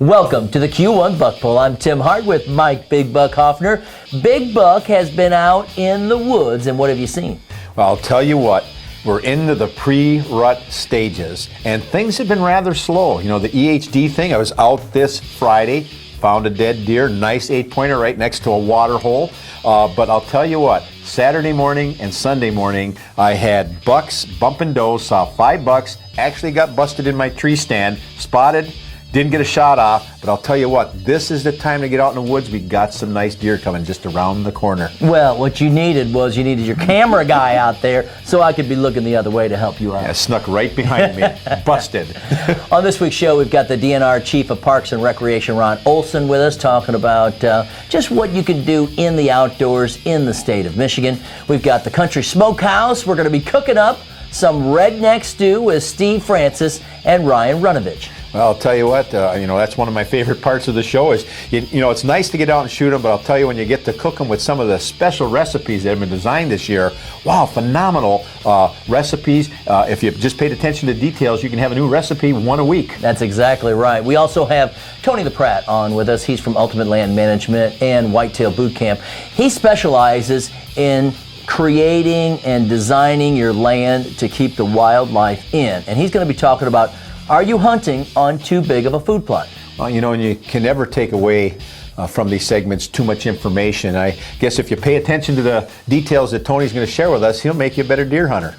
Welcome to the Q1 Buck Pull. I'm Tim Hart with Mike Big Buck Hoffner. Big Buck has been out in the woods, and what have you seen? Well, I'll tell you what, we're into the pre-rut stages, and things have been rather slow. You know, the EHD thing, I was out this Friday, found a dead deer, nice 8-pointer right next to a water hole. But I'll tell you what, Saturday morning and Sunday morning, I had bucks bumping does, saw 5 bucks, actually got busted in my tree stand, spotted, didn't get a shot off, but I'll tell you what, this is the time to get out in the woods. We got some nice deer coming just around the corner. Well, what you needed your camera guy out there so I could be looking the other way to help you out. Yeah, snuck right behind me, busted. On this week's show, we've got the DNR Chief of Parks and Recreation, Ron Olson, with us talking about just what you can do in the outdoors in the state of Michigan. We've got the Country Smokehouse. We're going to be cooking up some redneck stew with Steve Francis and Ryan Runovich. Well, I'll tell you what, that's one of my favorite parts of the show is, it's nice to get out and shoot them, but I'll tell you, when you get to cook them with some of the special recipes that have been designed this year, wow, phenomenal recipes. If you just paid attention to details, you can have a new recipe one a week. That's exactly right. We also have Tony the Pratt on with us. He's from Ultimate Land Management and Whitetail Boot Camp. He specializes in creating and designing your land to keep the wildlife in. And he's going to be talking about, are you hunting on too big of a food plot? Well, and you can never take away from these segments too much information. I guess if you pay attention to the details that Tony's going to share with us, he'll make you a better deer hunter.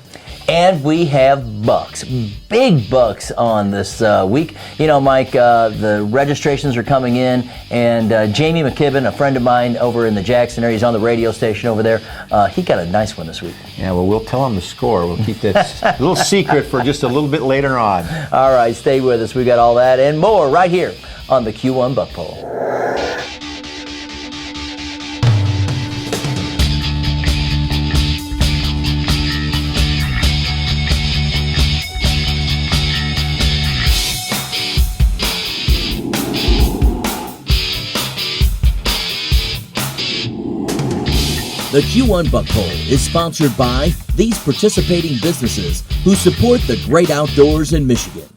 And we have bucks, big bucks on this week. You know, Mike, the registrations are coming in, and Jamie McKibben, a friend of mine over in the Jackson area, he's on the radio station over there. He got a nice one this week. Yeah, well, we'll tell him the score. We'll keep that little secret for just a little bit later on. All right, stay with us. We got all that and more right here on the Q1 Buck Pull. The Q1 Buck Pull is sponsored by these participating businesses who support the great outdoors in Michigan.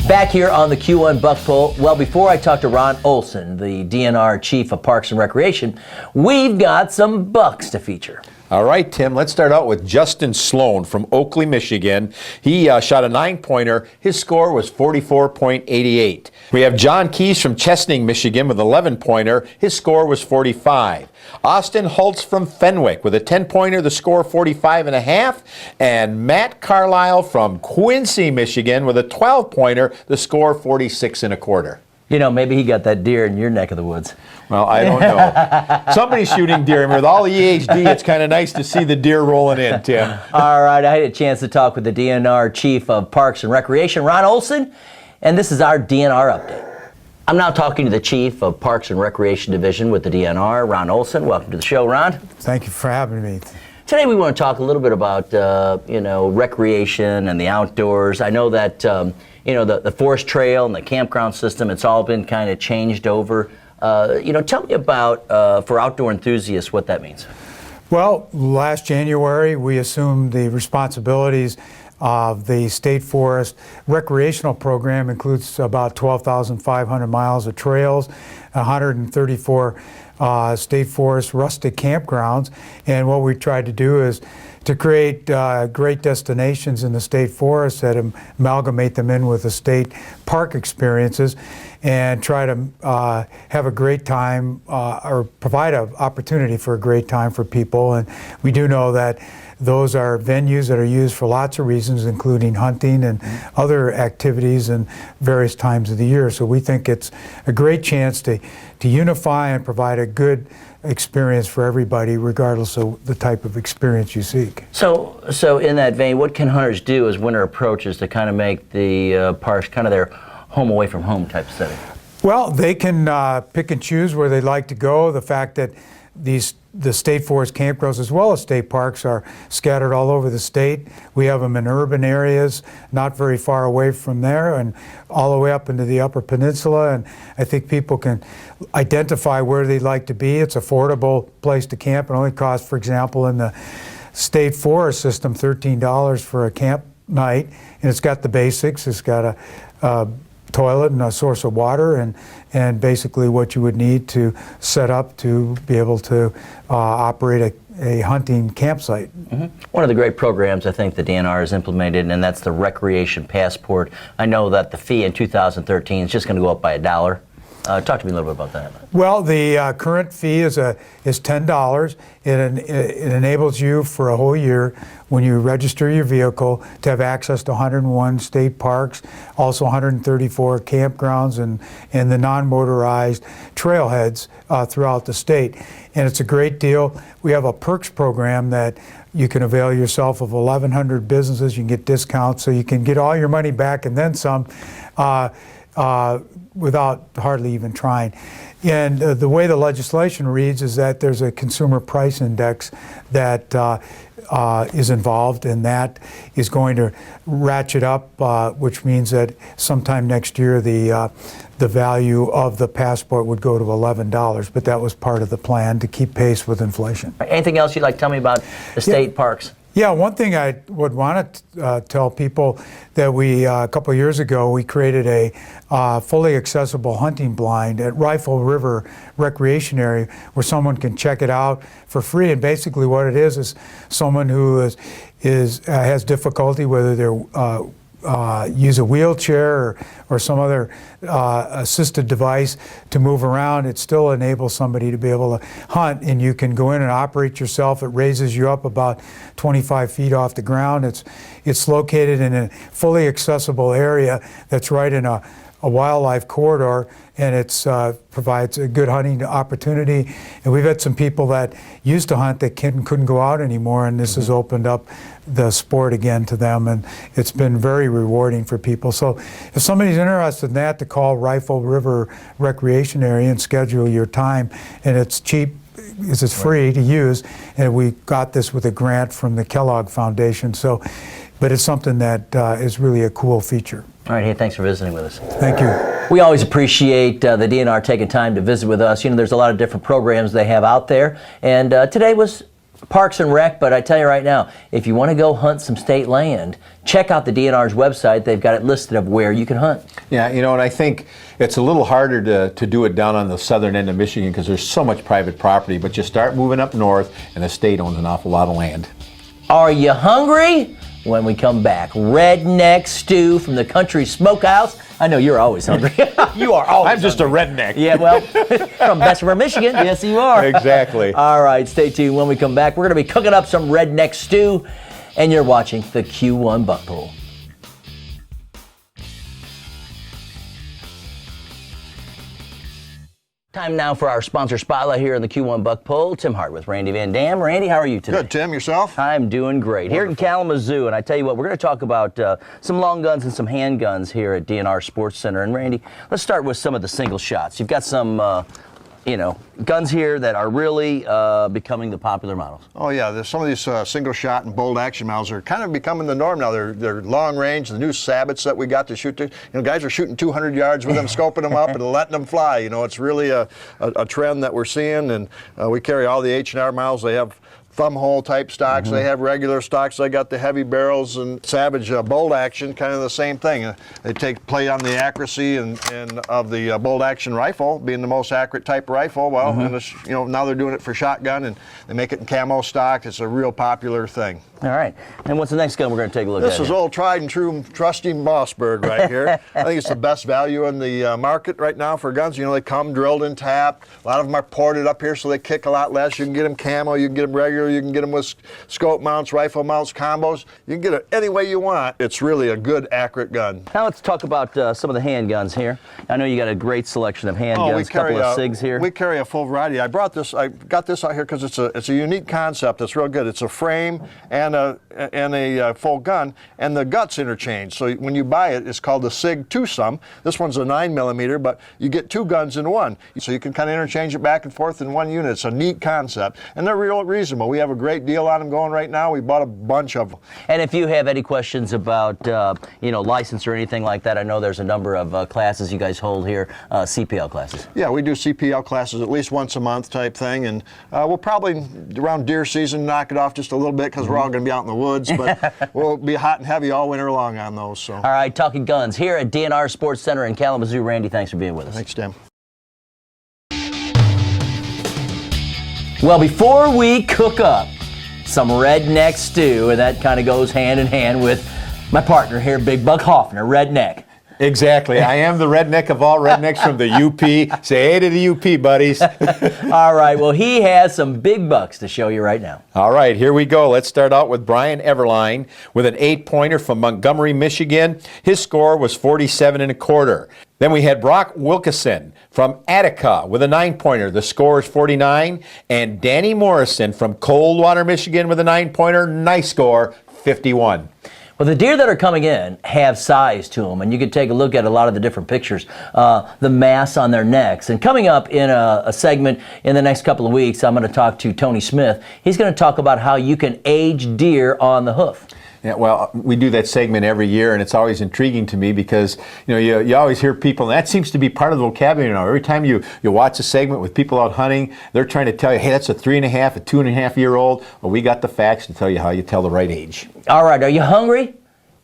Back here on the Q1 Buck Pull. Well, before I talk to Ron Olson, the DNR Chief of Parks and Recreation, we've got some bucks to feature. All right, Tim, let's start out with Justin Sloan from Oakley, Michigan. He shot a 9-pointer. His score was 44.88. We have John Keys from Chesaning, Michigan with an 11-pointer. His score was 45. Austin Holtz from Fenwick with a 10-pointer, the score 45.5. And Matt Carlisle from Quincy, Michigan with a 12-pointer, the score 46.25. You know, maybe he got that deer in your neck of the woods. Well, I don't know. Somebody's shooting deer. And with all the EHD, it's kind of nice to see the deer rolling in, Tim. All right, I had a chance to talk with the DNR Chief of Parks and Recreation, Ron Olson, and this is our DNR update. I'm now talking to the Chief of Parks and Recreation Division with the DNR, Ron Olson. Welcome to the show, Ron. Thank you for having me. Today we want to talk a little bit about, recreation and the outdoors. I know that, the forest trail and the campground system, it's all been kind of changed over. Tell me about, for outdoor enthusiasts, what that means. Well, last January we assumed the responsibilities of the State Forest recreational program. Includes about 12,500 miles of trails, 134 State Forest rustic campgrounds, and what we tried to do is to create great destinations in the state forest that amalgamate them in with the state park experiences and try to have a great time or provide an opportunity for a great time for people. And we do know that those are venues that are used for lots of reasons, including hunting and other activities in various times of the year. So we think it's a great chance to unify and provide a good experience for everybody, regardless of the type of experience you seek. So in that vein, what can hunters do as winter approaches to kind of make the parks kind of their home away from home type setting? Well, they can pick and choose where they'd like to go. The fact that the state forest campgrounds as well as state parks are scattered all over the state. We have them in urban areas, not very far away from there, and all the way up into the Upper Peninsula. And I think people can identify where they'd like to be. It's an affordable place to camp. It only costs, for example, in the state forest system, $13 for a camp night, and it's got the basics. It's got a toilet and a source of water, and basically what you would need to set up to be able to operate a hunting campsite. One of the great programs I think the DNR has implemented, and that's the Recreation Passport. I know that the fee in 2013 is just going to go up by $1. Talk to me a little bit about that. Well, the current fee is $10. It enables you for a whole year, when you register your vehicle, to have access to 101 state parks, also 134 campgrounds and the non-motorized trailheads throughout the state. And it's a great deal. We have a perks program that you can avail yourself of 1,100 businesses. You can get discounts, so you can get all your money back and then some. Without hardly even trying. And the way the legislation reads is that there's a consumer price index that is involved, and that is going to ratchet up, which means that sometime next year the value of the passport would go to $11, but that was part of the plan to keep pace with inflation. Anything else you'd like to tell me about the state parks? Yeah, one thing I would want to tell people that we, a couple of years ago, we created a fully accessible hunting blind at Rifle River Recreation Area where someone can check it out for free. And basically what it is someone who has difficulty, whether they're use a wheelchair or some other assisted device to move around, it still enables somebody to be able to hunt, and you can go in and operate yourself. It raises you up about 25 feet off the ground. It's located in a fully accessible area that's right in a wildlife corridor, and it provides a good hunting opportunity. And we've had some people that used to hunt that couldn't go out anymore, and this has opened up the sport again to them, and it's been very rewarding for people. So if somebody's interested in that, to call Rifle River Recreation Area and schedule your time, and it's cheap, it's free to use, and we got this with a grant from the Kellogg Foundation. So, but it's something that is really a cool feature. All right, hey, thanks for visiting with us. Thank you. We always appreciate the DNR taking time to visit with us. You know, there's a lot of different programs they have out there, and today was Parks and Rec, but I tell you right now, if you want to go hunt some state land, check out the DNR's website. They've got it listed of where you can hunt. Yeah, you know, and I think it's a little harder to do it down on the southern end of Michigan because there's so much private property, but you start moving up north, and the state owns an awful lot of land. Are you hungry? When we come back, redneck stew from the country smokehouse. I know you're always hungry. You are always I'm just hungry. a redneck. Yeah, well, from Bessemer, Michigan. Yes, you are. Exactly. All right, stay tuned. When we come back, we're going to be cooking up some redneck stew, and you're watching the Q1 Buck Pool. Time now for our sponsor spotlight here in the Q1 Buck Poll. Tim Hart with Randy Van Dam. Randy, how are you today? Good, Tim. Yourself? I'm doing great. Here in Kalamazoo, and I tell you what, we're going to talk about some long guns and some handguns here at DNR Sports Center. And Randy, let's start with some of the single shots. You've got some, guns here that are really becoming the popular models. Oh yeah, there's some of these single shot and bolt action models are kind of becoming the norm now. They're long range. The new Sabbats that we got to shoot, guys are shooting 200 yards with them, scoping them up and letting them fly. You know, it's really a trend that we're seeing, and we carry all the H&R models. They have thumb hole type stocks. They have regular stocks. They got the heavy barrels and Savage bolt action, kind of the same thing. They play on the accuracy and of the bolt action rifle, being the most accurate type of rifle. Well, and now they're doing it for shotgun, and they make it in camo stock. It's a real popular thing. All right. And what's the next gun we're going to take a look at? This is old tried and true trusty Mossberg right here. I think it's the best value in the market right now for guns. You know, they come drilled and tapped. A lot of them are ported up here so they kick a lot less. You can get them camo, you can get them regular, or you can get them with scope mounts, rifle mounts, combos. You can get it any way you want. It's really a good, accurate gun. Now let's talk about some of the handguns here. I know you got a great selection of handguns, a couple of SIGs here. We carry a full variety. I got this out here because it's a unique concept. It's real good. It's a frame and a full gun, and the guts interchange. So when you buy it, it's called the SIG twosome. This one's a 9mm, but you get two guns in one. So you can kind of interchange it back and forth in one unit. It's a neat concept, and they're real reasonable. We have a great deal on them going right now. We bought a bunch of them. And if you have any questions about license or anything like that, I know there's a number of classes you guys hold here, CPL classes. Yeah, we do CPL classes at least once a month type thing, and we'll probably around deer season knock it off just a little bit because we're all going to be out in the woods, but we'll be hot and heavy all winter long on those. So. All right, talking guns here at DNR Sports Center in Kalamazoo. Randy, thanks for being with us. Thanks, Tim. Well, before we cook up some redneck stew, and that kind of goes hand in hand with my partner here, Big Buck Hoffner, redneck. Exactly. I am the redneck of all rednecks from the UP. Say hey to the UP, buddies. All right. Well, he has some big bucks to show you right now. All right, here we go. Let's start out with Brian Everline with an 8-pointer from Montgomery, Michigan. His score was 47 1/4. Then we had Brock Wilkeson from Attica with a 9-pointer. The score is 49. And Danny Morrison from Coldwater, Michigan with a 9-pointer. Nice score, 51. Well, the deer that are coming in have size to them, and you can take a look at a lot of the different pictures, the mass on their necks. And coming up in a segment in the next couple of weeks, I'm going to talk to Tony Smith. He's going to talk about how you can age deer on the hoof. Yeah, well, we do that segment every year, and it's always intriguing to me because you always hear people, and that seems to be part of the vocabulary now. Every time you watch a segment with people out hunting, they're trying to tell you, hey, that's a 3.5, a 2.5-year-old. Well, we got the facts to tell you how you tell the right age. All right, are you hungry?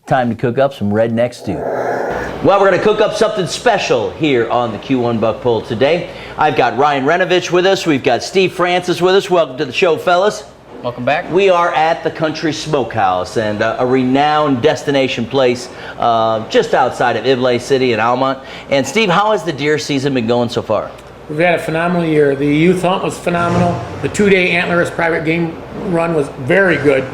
Time to cook up some redneck stew. Well, we're going to cook up something special here on the Q1 Buck Pull today. I've got Ryan Renovich with us. We've got Steve Francis with us. Welcome to the show, fellas. Welcome back. We are at the Country Smokehouse, and a renowned destination place just outside of Iblay City in Almont. And Steve, how has the deer season been going so far? We've had a phenomenal year. The youth hunt was phenomenal. The 2-day antlerless private game run was very good.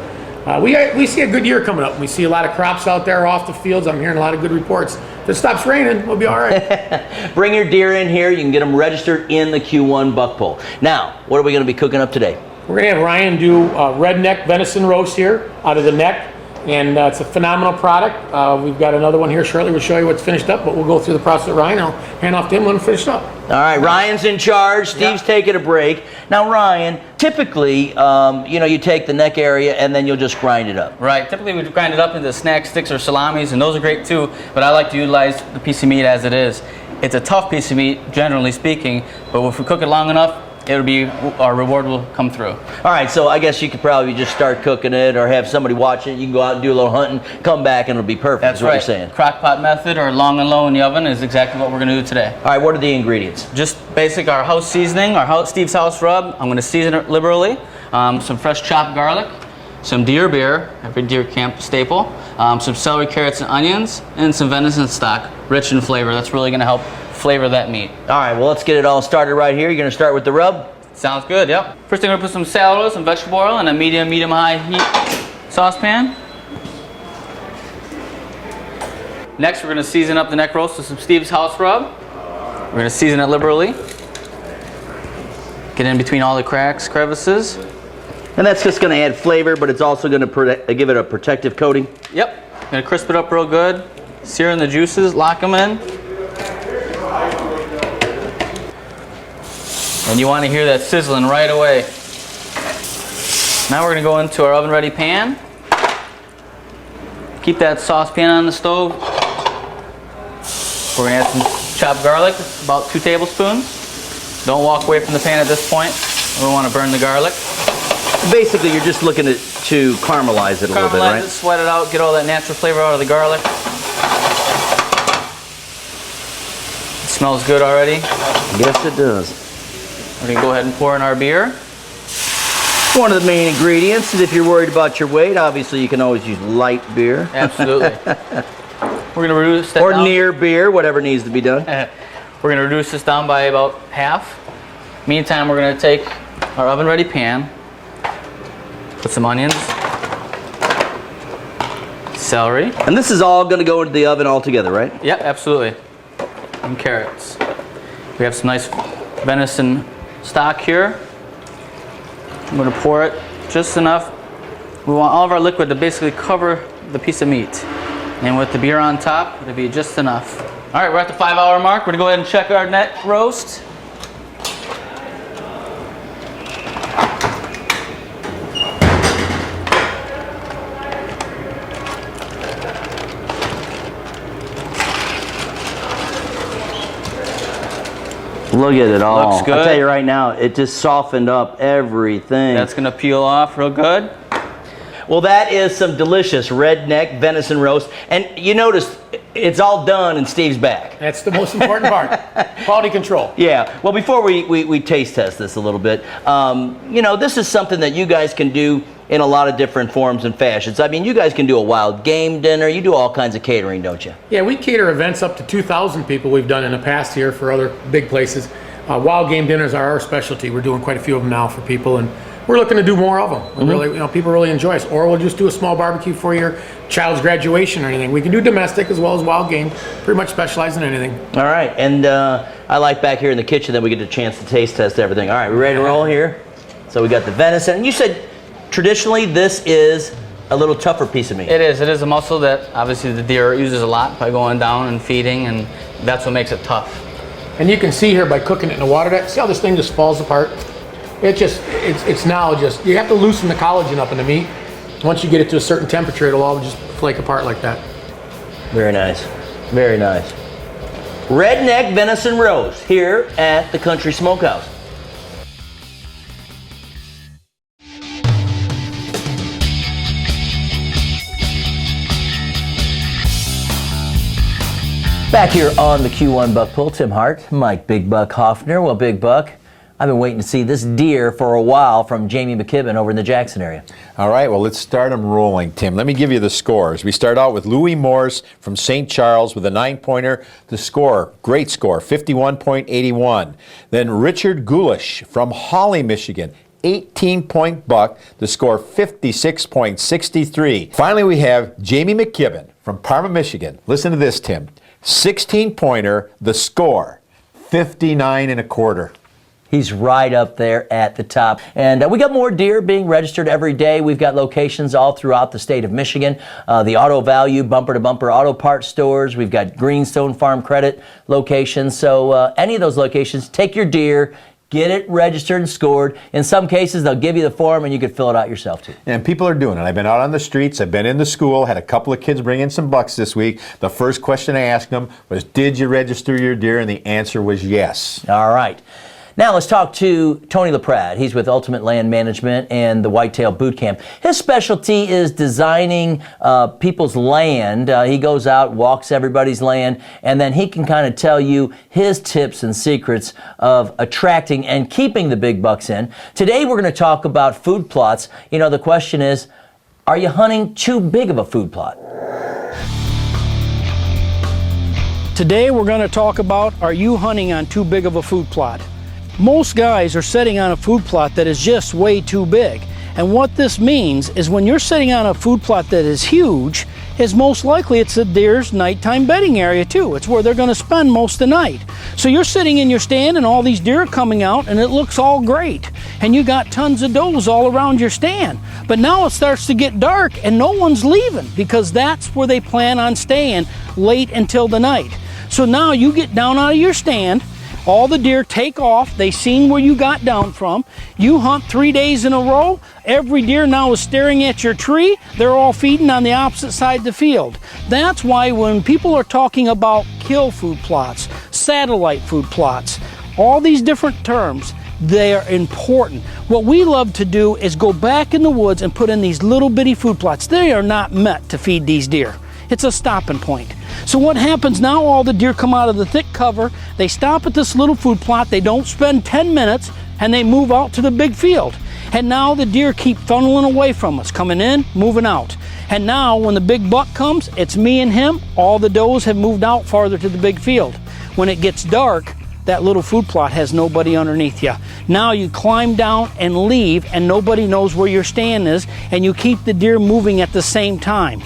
We see a good year coming up. We see a lot of crops out there off the fields. I'm hearing a lot of good reports. If it stops raining, we'll be all right. Bring your deer in here. You can get them registered in the Q1 Buck Pull. Now, what are we going to be cooking up today? We're going to have Ryan do redneck venison roast here out of the neck, and it's a phenomenal product. We've got another one here shortly. We'll show you what's finished up, but we'll go through the process with Ryan. I'll hand off to him when it's finished up. All right, Ryan's in charge. Steve's taking a break. Now, Ryan, typically, you take the neck area and then you'll just grind it up. Right. Typically, we grind it up into snack sticks or salamis, and those are great too. But I like to utilize the piece of meat as it is. It's a tough piece of meat, generally speaking, but if we cook it long enough, our reward will come through. All right, so I guess you could probably just start cooking it or have somebody watch it. You can go out and do a little hunting, come back, and it'll be perfect. That's is what right. you're saying. Crock pot method or long and low in the oven is exactly what we're going to do today. All right, what are the ingredients? Just basic, our house seasoning, Steve's House Rub. I'm going to season it liberally. Some fresh chopped garlic, some deer beer, every deer camp staple, some celery, carrots, and onions, and some venison stock, rich in flavor. That's really going to help flavor that meat. All right, well, let's get it all started right here. You're going to start with the rub? Sounds good, yep. First thing, we're going to put some salad oil, some vegetable oil in a medium-high heat saucepan. Next, we're going to season up the neck roast with some Steve's House Rub. We're going to season it liberally. Get in between all the cracks, crevices. And that's just going to add flavor, but it's also going to give it a protective coating? Yep. Going to crisp it up real good. Sear in the juices, lock them in. And you want to hear that sizzling right away. Now we're going to go into our oven-ready pan. Keep that saucepan on the stove. We're going to add some chopped garlic, about 2 tablespoons. Don't walk away from the pan at this point. We don't want to burn the garlic. Basically, you're just looking to caramelize it a little bit, right? Caramelize it, sweat it out, get all that natural flavor out of the garlic. It smells good already. Yes, it does. We're going to go ahead and pour in our beer. One of the main ingredients, and if you're worried about your weight, obviously you can always use light beer. Absolutely. We're going to reduce that or down. near beer, whatever needs to be done. We're going to reduce this down by about half. Meantime, we're going to take our oven-ready pan, Put some onions, celery. And this is all going to go into the oven all together, right? Yep, absolutely. And carrots. We have some nice venison stock here. I'm going to pour it just enough. We want all of our liquid to basically cover the piece of meat. And with the beer on top, it'll be just enough. All right, we're at the 5-hour mark. We're going to go ahead and check our neck roast. Look at it all. Looks good. I'll tell you right now, it just softened up everything. That's going to peel off real good. Well, that is some delicious redneck venison roast. And you notice it's all done in Steve's back. That's the most important part. Quality control. Yeah. Well, before we taste test this a little bit, you know, this is something that you guys can do in a lot of different forms and fashions. I mean, you guys can do a wild game dinner. You do all kinds of catering, don't you? Yeah, we cater events up to 2,000 people we've done in the past here for other big places. Wild game dinners are our specialty. We're doing quite a few of them now for people, and we're looking to do more of them. Really, you know, people really enjoy us. Or we'll just do a small barbecue for your child's graduation or anything. We can do domestic as well as wild game. Pretty much specialize in anything. All right. And I like back here in the kitchen that we get a chance to taste test everything. All right, we ready to roll here? So we got the venison. And you said traditionally this is a little tougher piece of meat. It is. It is a muscle that obviously the deer uses a lot by going down and feeding, and that's what makes it tough. And you can see here by cooking it in the water, that see how this thing just falls apart? It's now just, you have to loosen the collagen up in the meat. Once you get it to a certain temperature, it'll all just flake apart like that. Very nice. Very nice. Redneck venison roast here at the Country Smokehouse. Back here on the Q1 Buck Pull, Tim Hart, Mike Big Buck Hoffner. Well, Big Buck, I've been waiting to see this deer for a while from Jamie McKibben over in the Jackson area. All right, well, let's start them rolling, Tim. Let me give you the scores. We start out with Louis Morse from St. Charles with a 9-pointer. The score, great score, 51.81. Then Richard Gulish from Hawley, Michigan, 18-point buck. The score, 56.63. Finally, we have Jamie McKibben from Parma, Michigan. Listen to this, Tim. 16-pointer, the score, 59.25. He's right up there at the top. And we got more deer being registered every day. We've got locations all throughout the state of Michigan. The Auto Value, bumper-to-bumper auto parts stores. We've got Greenstone Farm Credit locations. So any of those locations, take your deer, get it registered and scored. In some cases, they'll give you the form and you can fill it out yourself too. And people are doing it. I've been out on the streets. I've been in the school. Had a couple of kids bring in some bucks this week. The first question I asked them was, did you register your deer? And the answer was yes. All right. Now let's talk to Tony LaPratt. He's with Ultimate Land Management and the Whitetail Boot Camp. His specialty is designing people's land. He goes out, walks everybody's land, and then he can kind of tell you his tips and secrets of attracting and keeping the big bucks in. Today we're going to talk about food plots. You know, the question is, are you hunting too big of a food plot? Today we're going to talk about, are you hunting on too big of a food plot? Most guys are sitting on a food plot that is just way too big. And what this means is when you're sitting on a food plot that is huge, is most likely it's a deer's nighttime bedding area too. It's where they're going to spend most of the night. So you're sitting in your stand and all these deer are coming out and it looks all great. And you got tons of does all around your stand. But now it starts to get dark and no one's leaving because that's where they plan on staying late until the night. So now you get down out of your stand, all the deer take off, they seen where you got down from, you hunt 3 days in a row, every deer now is staring at your tree, they're all feeding on the opposite side of the field. That's why when people are talking about kill food plots, satellite food plots, all these different terms, they are important. What we love to do is go back in the woods and put in these little bitty food plots. They are not meant to feed these deer. It's a stopping point. So what happens now, all the deer come out of the thick cover, they stop at this little food plot, they don't spend 10 minutes, and they move out to the big field. And now the deer keep funneling away from us, coming in, moving out. And now when the big buck comes, it's me and him, all the does have moved out farther to the big field. When it gets dark, that little food plot has nobody underneath you. Now you climb down and leave, and nobody knows where your stand is, and you keep the deer moving at the same time.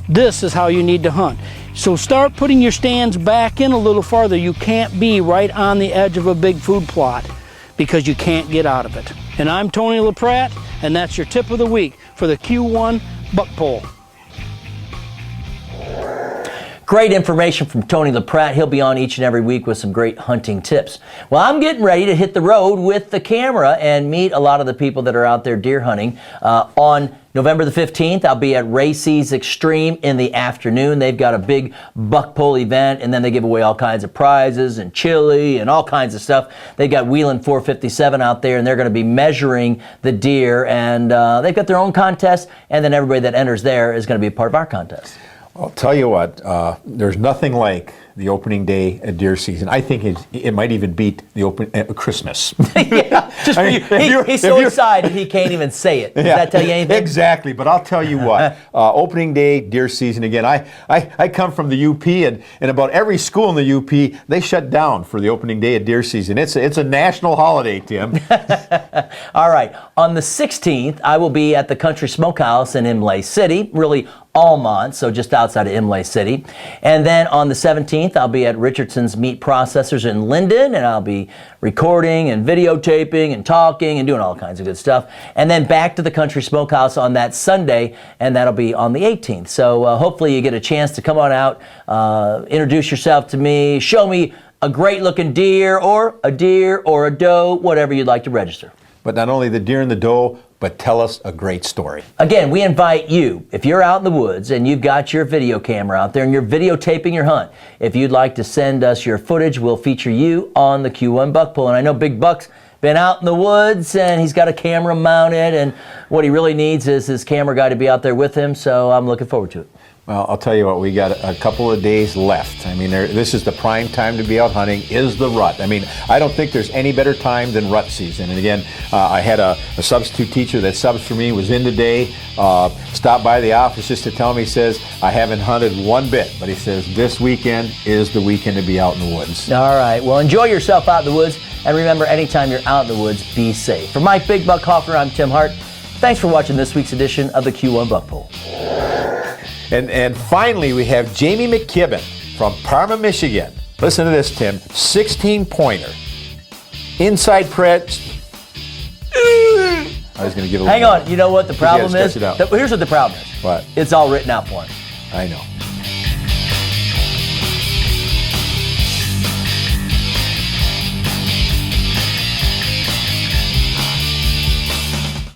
This is how you need to hunt. So start putting your stands back in a little farther. You can't be right on the edge of a big food plot because you can't get out of it. And I'm Tony LaPratt, and that's your tip of the week for the Q1 buck pole. Great information from Tony LaPratt. He'll be on each and every week with some great hunting tips. Well, I'm getting ready to hit the road with the camera and meet a lot of the people that are out there deer hunting. On November the 15th, I'll be at Racey's Extreme in the afternoon. They've got a big buck pole event, and then they give away all kinds of prizes and chili and all kinds of stuff. They've got Wheeling 457 out there, and they're going to be measuring the deer, and they've got their own contest, and then everybody that enters there is going to be a part of our contest. I'll tell you what, there's nothing like the opening day of deer season. I think it might even beat the Christmas. Yeah, just he's so excited he can't even say it. Does that tell you anything? Exactly, but I'll tell you what, opening day deer season again. I come from the UP, and about every school in the UP, they shut down for the opening day of deer season. It's a national holiday, Tim. All right, on the 16th, I will be at the Country Smokehouse in Imlay City, really Almont, so just outside of Imlay City. And then on the 17th, I'll be at Richardson's Meat Processors in Linden, and I'll be recording and videotaping and talking and doing all kinds of good stuff. And then back to the Country Smokehouse on that Sunday, and that'll be on the 18th. So hopefully you get a chance to come on out, introduce yourself to me, show me a great looking deer or a doe, whatever you'd like to register. But not only the deer and the doe, but tell us a great story. Again, we invite you, if you're out in the woods and you've got your video camera out there and you're videotaping your hunt, if you'd like to send us your footage, we'll feature you on the Q1 Buck Pull. And I know Big Buck's been out in the woods and he's got a camera mounted, and what he really needs is his camera guy to be out there with him, so I'm looking forward to it. Well, I'll tell you what, we got a couple of days left. I mean, this is the prime time to be out hunting, is the rut. I mean, I don't think there's any better time than rut season. And again, I had a substitute teacher that subs for me, was in today, stopped by the office just to tell me, he says, I haven't hunted one bit, but he says, this weekend is the weekend to be out in the woods. All right, well, enjoy yourself out in the woods, and remember, anytime you're out in the woods, be safe. For Mike Big Buck Hoffner, I'm Tim Hart. Thanks for watching this week's edition of the Q1 Buck Pull. And finally, we have Jamie McKibben from Parma, Michigan. Listen to this, Tim. 16-pointer. Inside press. I was going to give a Hang on. You know what the problem is? Here's Here's what the problem is. What? It's all written out for him. I know.